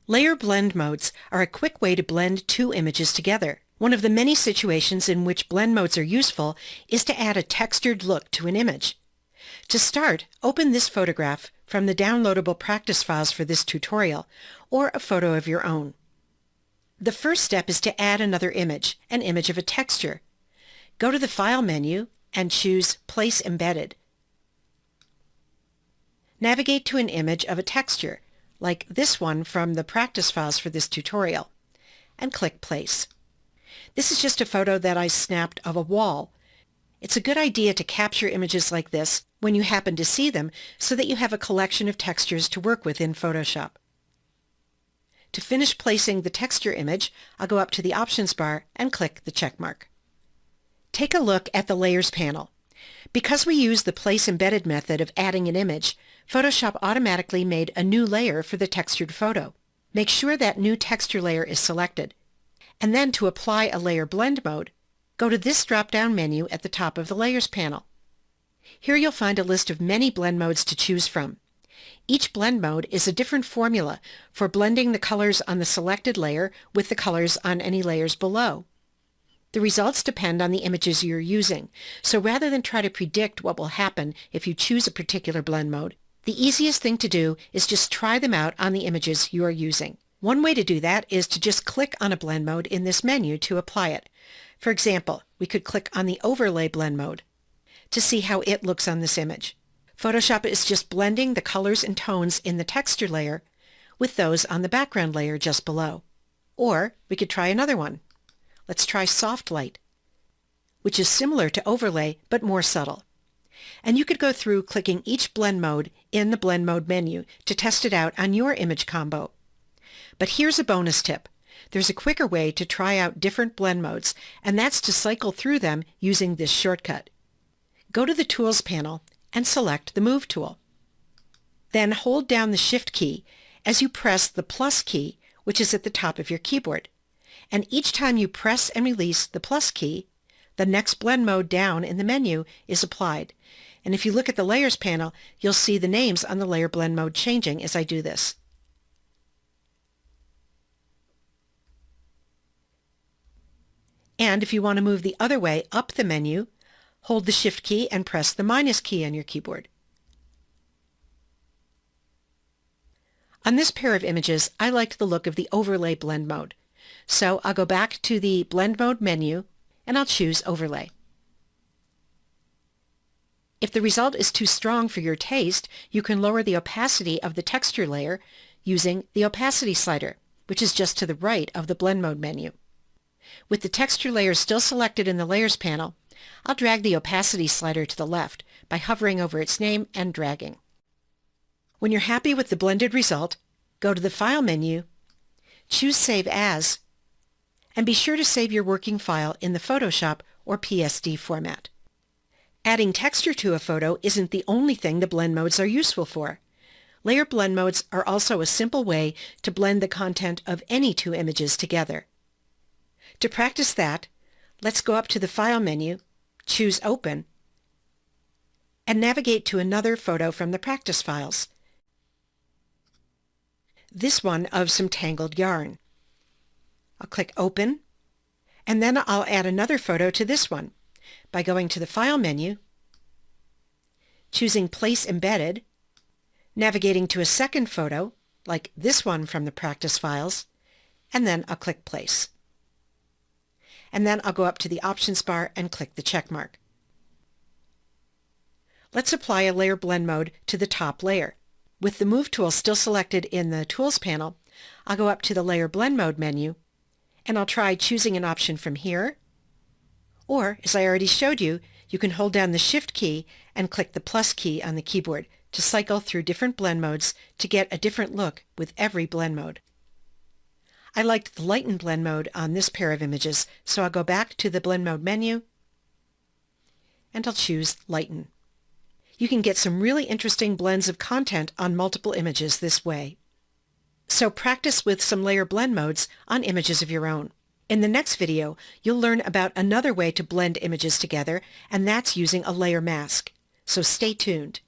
Layer blend modes are a quick way to blend two images together. One of the many situations in which blend modes are useful is to add a textured look to an image. To start, open this photograph from the downloadable practice files for this tutorial, or a photo of your own. The first step is to add another image, an image of a texture. Go to the File menu and choose Place Embedded. Navigate to an image of a texture, like this one from the practice files for this tutorial, and click Place. This is just a photo that I snapped of a wall. It's a good idea to capture images like this when you happen to see them so that you have a collection of textures to work with in Photoshop. To finish placing the texture image, I'll go up to the Options bar and click the check mark. Take a look at the Layers panel. Because we use the Place Embedded method of adding an image, Photoshop automatically made a new layer for the textured photo. Make sure that new texture layer is selected. And then to apply a layer blend mode, go to this drop-down menu at the top of the Layers panel. Here you'll find a list of many blend modes to choose from. Each blend mode is a different formula for blending the colors on the selected layer with the colors on any layers below. The results depend on the images you're using, so rather than try to predict what will happen if you choose a particular blend mode, the easiest thing to do is just try them out on the images you are using. One way to do that is to just click on a blend mode in this menu to apply it. For example, we could click on the Overlay blend mode to see how it looks on this image. Photoshop is just blending the colors and tones in the texture layer with those on the background layer just below. Or we could try another one. Let's try Soft Light, which is similar to Overlay but more subtle. And you could go through clicking each blend mode in the Blend Mode menu to test it out on your image combo. But here's a bonus tip. There's a quicker way to try out different blend modes, and that's to cycle through them using this shortcut. Go to the Tools panel and select the Move tool. Then hold down the Shift key as you press the plus key, which is at the top of your keyboard. And each time you press and release the plus key, the next blend mode down in the menu is applied. And if you look at the Layers panel, you'll see the names on the layer blend mode changing as I do this. And if you want to move the other way up the menu, hold the Shift key and press the minus key on your keyboard. On this pair of images, I liked the look of the Overlay blend mode. So I'll go back to the Blend Mode menu and I'll choose Overlay. If the result is too strong for your taste, you can lower the opacity of the texture layer using the Opacity slider, which is just to the right of the Blend Mode menu. With the texture layer still selected in the Layers panel, I'll drag the Opacity slider to the left by hovering over its name and dragging. When you're happy with the blended result, go to the File menu, choose Save As, and be sure to save your working file in the Photoshop or PSD format. Adding texture to a photo isn't the only thing the blend modes are useful for. Layer blend modes are also a simple way to blend the content of any two images together. To practice that, let's go up to the File menu, choose Open, and navigate to another photo from the practice files. This one of some tangled yarn. I'll click Open, and then I'll add another photo to this one by going to the File menu, choosing Place Embedded, navigating to a second photo, like this one from the practice files, and then I'll click Place. And then I'll go up to the Options bar and click the check mark. Let's apply a layer blend mode to the top layer. With the Move tool still selected in the Tools panel, I'll go up to the Layer Blend Mode menu, and I'll try choosing an option from here. Or, as I already showed you, you can hold down the Shift key and click the plus key on the keyboard to cycle through different blend modes to get a different look with every blend mode. I liked the Lighten blend mode on this pair of images, so I'll go back to the Blend Mode menu, and I'll choose Lighten. You can get some really interesting blends of content on multiple images this way. So practice with some layer blend modes on images of your own. In the next video, you'll learn about another way to blend images together, and that's using a layer mask. So stay tuned.